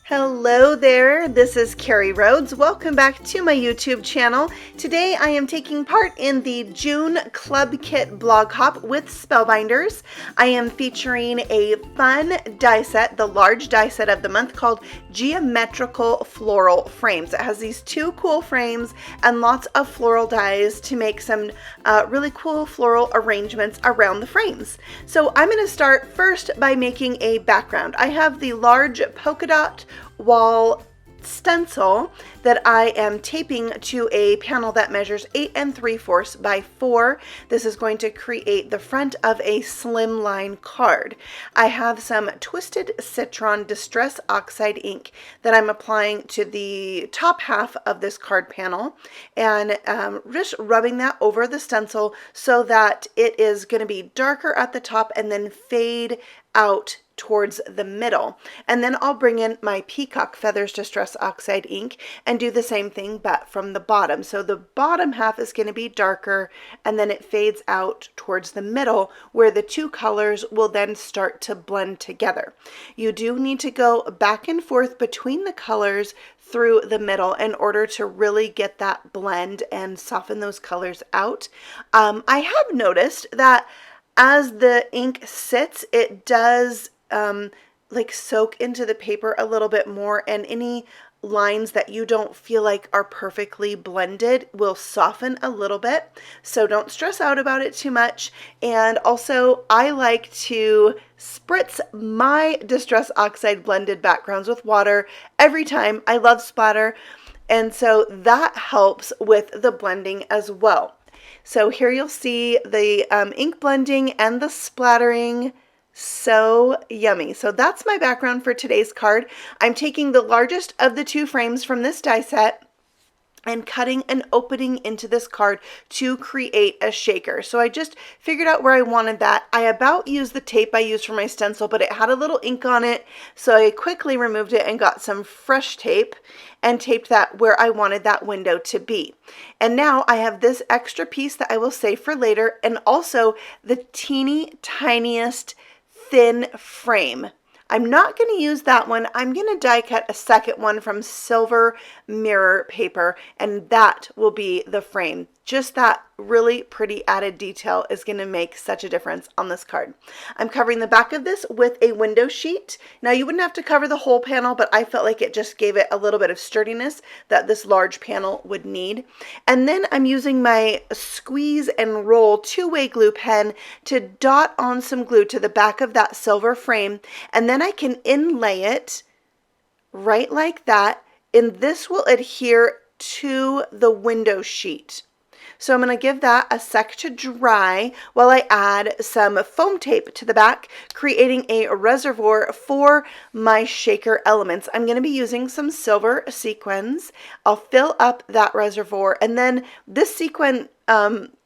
Hello there, this is Carrie Rhodes. Welcome back to my YouTube channel. Today I am taking part in the June Club Kit blog hop with Spellbinders. I am featuring a fun die set, the large die set of the month, called Geometrical Floral Frames. It has these two cool frames and lots of floral dies to make some really cool floral arrangements around the frames. So I'm going to start first by making a background. I have the large polka dot wall stencil that I am taping to a panel that measures 8 3/4 by 4. This is going to create the front of a Slimline card. I have some twisted Citron Distress Oxide ink that I'm applying to the top half of this card panel and just rubbing that over the stencil so that it is going to be darker at the top and then fade out towards the middle. And then I'll bring in my Peacock Feathers Distress Oxide ink and do the same thing but from the bottom. So the bottom half is going to be darker and then it fades out towards the middle where the two colors will then start to blend together. You do need to go back and forth between the colors through the middle in order to really get that blend and soften those colors out. I have noticed that as the ink sits, it does like soak into the paper a little bit more, and any lines that you don't feel like are perfectly blended will soften a little bit. So don't stress out about it too much. And also I like to spritz my Distress Oxide blended backgrounds with water every time. I love splatter, and so that helps with the blending as well. So here you'll see the ink blending and the splattering. So yummy. So that's my background for today's card. I'm taking the largest of the two frames from this die set and cutting an opening into this card to create a shaker. So I just figured out where I wanted that. I about used the tape I used for my stencil, but it had a little ink on it, so I quickly removed it and got some fresh tape and taped that where I wanted that window to be. And now I have this extra piece that I will save for later, and also the teeny tiniest thin frame. I'm not going to use that one. I'm going to die cut a second one from silver mirror paper, and that will be the frame. Just that really pretty added detail is going to make such a difference on this card. I'm covering the back of this with a window sheet. Now you wouldn't have to cover the whole panel, but I felt like it just gave it a little bit of sturdiness that this large panel would need. And then I'm using my squeeze and roll two-way glue pen to dot on some glue to the back of that silver frame, and then I can inlay it right like that, and this will adhere to the window sheet. So I'm going to give that a sec to dry while I add some foam tape to the back, creating a reservoir for my shaker elements. I'm going to be using some silver sequins. I'll fill up that reservoir, and then this sequin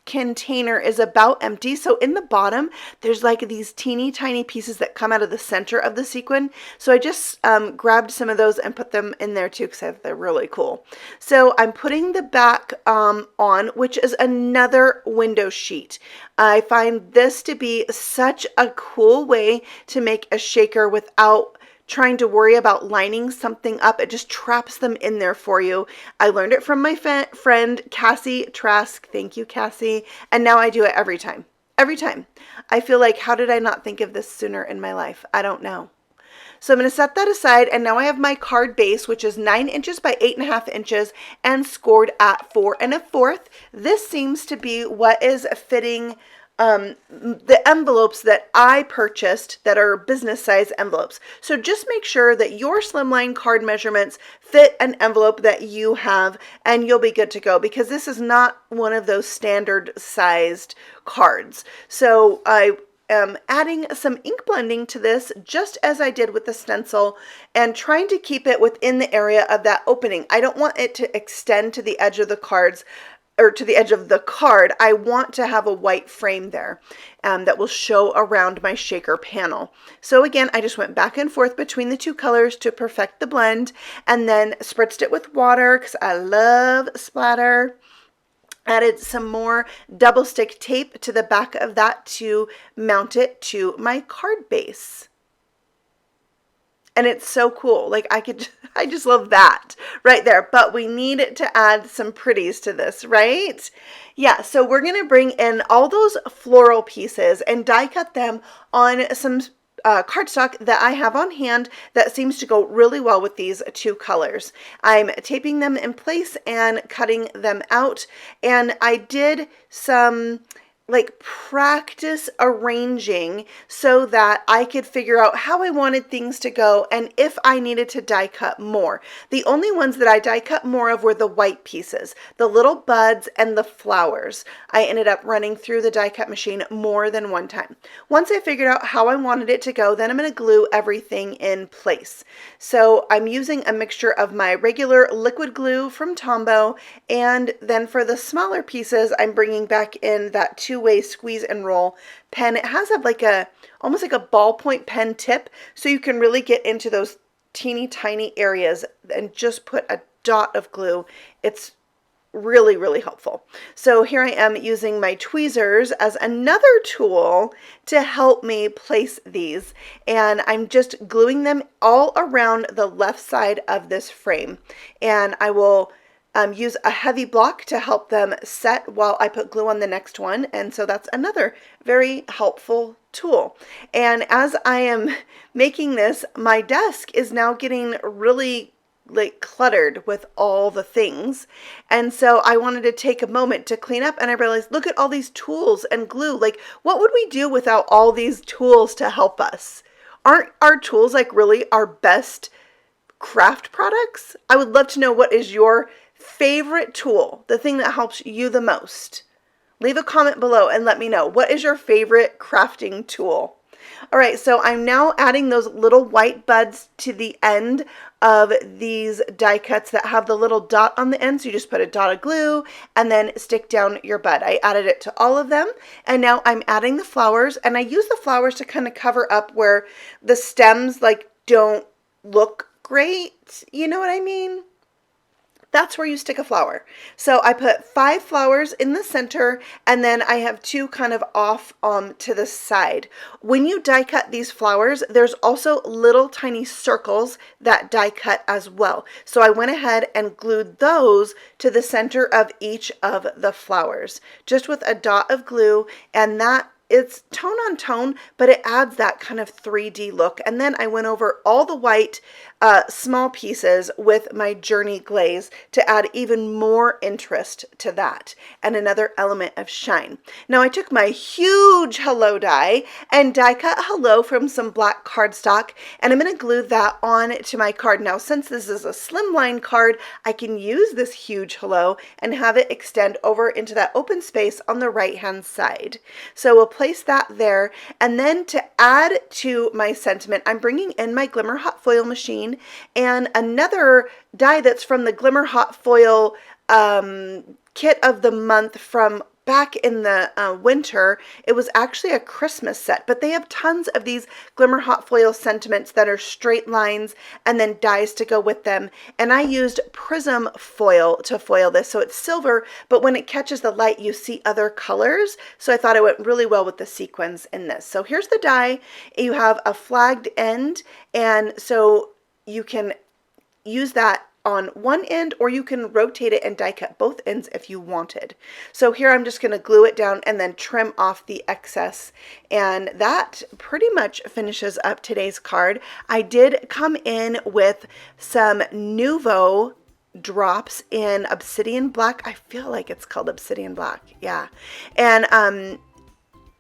container is about empty, so in the bottom there's like these teeny tiny pieces that come out of the center of the sequin, so I just grabbed some of those and put them in there too because they're really cool. So I'm putting the back on, which is another window sheet. I find this to be such a cool way to make a shaker without trying to worry about lining something up. It just traps them in there for you. I learned it from my friend Cassie Trask. Thank you, Cassie. And now I do it every time. Every time. I feel like, how did I not think of this sooner in my life? I don't know. So I'm going to set that aside, and now I have my card base, which is 9 inches by 8.5 inches and scored at 4 1/4. This seems to be what is fitting the envelopes that I purchased that are business size envelopes. So just make sure that your Slimline card measurements fit an envelope that you have, and you'll be good to go, because this is not one of those standard sized cards. So I am adding some ink blending to this, just as I did with the stencil, and trying to keep it within the area of that opening. I don't want it to extend to the edge of the cards, or to the edge of the card. I want to have a white frame there that will show around my shaker panel. So again, I just went back and forth between the two colors to perfect the blend, and then spritzed it with water because I love splatter. Added some more double stick tape to the back of that to mount it to my card base. And it's so cool. Like I just love that right there. But we need to add some pretties to this, right? Yeah, so we're gonna bring in all those floral pieces and die cut them on some cardstock that I have on hand that seems to go really well with these two colors. I'm taping them in place and cutting them out, and I did some like practice arranging so that I could figure out how I wanted things to go and if I needed to die cut more. The only ones that I die cut more of were the white pieces, the little buds and the flowers. I ended up running through the die cut machine more than one time. Once I figured out how I wanted it to go, then I'm going to glue everything in place. So I'm using a mixture of my regular liquid glue from Tombow, and then for the smaller pieces, I'm bringing back in that two-way squeeze and roll pen. It has almost like a ballpoint pen tip, so you can really get into those teeny tiny areas and just put a dot of glue. It's really, really helpful. So here I am using my tweezers as another tool to help me place these, and I'm just gluing them all around the left side of this frame, and I will use a heavy block to help them set while I put glue on the next one. And so that's another very helpful tool. And as I am making this, my desk is now getting really like cluttered with all the things. And so I wanted to take a moment to clean up, and I realized, look at all these tools and glue. Like, what would we do without all these tools to help us? Aren't our tools like really our best craft products? I would love to know, what is your favorite tool, the thing that helps you the most? Leave a comment below and let me know. What is your favorite crafting tool? All right, so I'm now adding those little white buds to the end of these die cuts that have the little dot on the end. So you just put a dot of glue and then stick down your bud. I added it to all of them, and now I'm adding the flowers, and I use the flowers to kind of cover up where the stems like don't look great. You know what I mean? That's where you stick a flower. So I put 5 flowers in the center, and then I have 2 kind of off to the side. When you die cut these flowers, there's also little tiny circles that die cut as well. So I went ahead and glued those to the center of each of the flowers, just with a dot of glue, and that it's tone on tone, but it adds that kind of 3D look. And then I went over all the white small pieces with my Journey glaze to add even more interest to that and another element of shine. Now I took my huge hello die and die cut hello from some black cardstock, and I'm going to glue that on to my card. Now since this is a slimline card, I can use this huge hello and have it extend over into that open space on the right hand side. So we'll place that there, and then to add to my sentiment, I'm bringing in my Glimmer hot foil machine and another die that's from the Glimmer hot foil kit of the month from back in the winter. It was actually a Christmas set, but they have tons of these Glimmer hot foil sentiments that are straight lines and then dies to go with them. And I used Prism foil to foil this, so it's silver, but when it catches the light, you see other colors. So I thought it went really well with the sequins in this. So here's the die. You have a flagged end, and so you can use that on one end, or you can rotate it and die cut both ends if you wanted. So here I'm just going to glue it down and then trim off the excess, and that pretty much finishes up today's card. I did come in with some Nuvo drops in Obsidian Black. I feel like it's called Obsidian Black, yeah. And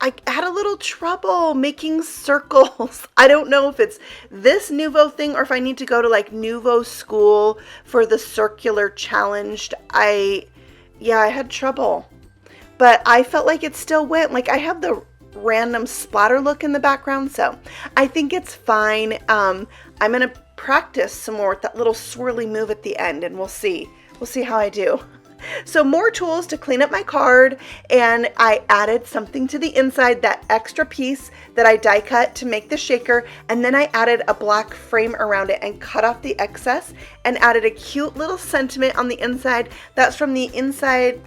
I had a little trouble making circles. I don't know if it's this Nuvo thing or if I need to go to like Nuvo school for the circular challenge. I had trouble, but I felt like it still went. Like I have the random splatter look in the background, so I think it's fine. I'm gonna practice some more with that little swirly move at the end, and we'll see how I do. So more tools to clean up my card, and I added something to the inside, that extra piece that I die cut to make the shaker, and then I added a black frame around it and cut off the excess and added a cute little sentiment on the inside. That's from the Inside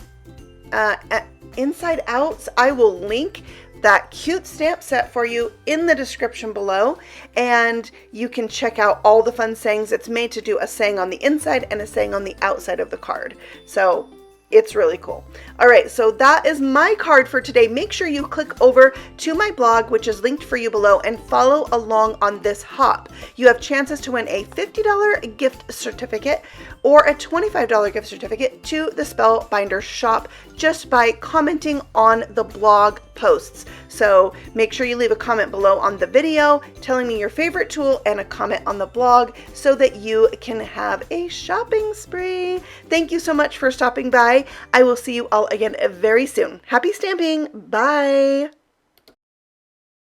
Outs. I will link that cute stamp set for you in the description below, and you can check out all the fun sayings. It's made to do a saying on the inside and a saying on the outside of the card. So it's really cool. All right, so that is my card for today. Make sure you click over to my blog, which is linked for you below, and follow along on this hop. You have chances to win a $50 gift certificate or a $25 gift certificate to the Spellbinders shop just by commenting on the blog posts. So make sure you leave a comment below on the video telling me your favorite tool and a comment on the blog so that you can have a shopping spree. Thank you so much for stopping by. I will see you all again very soon. Happy stamping. Bye.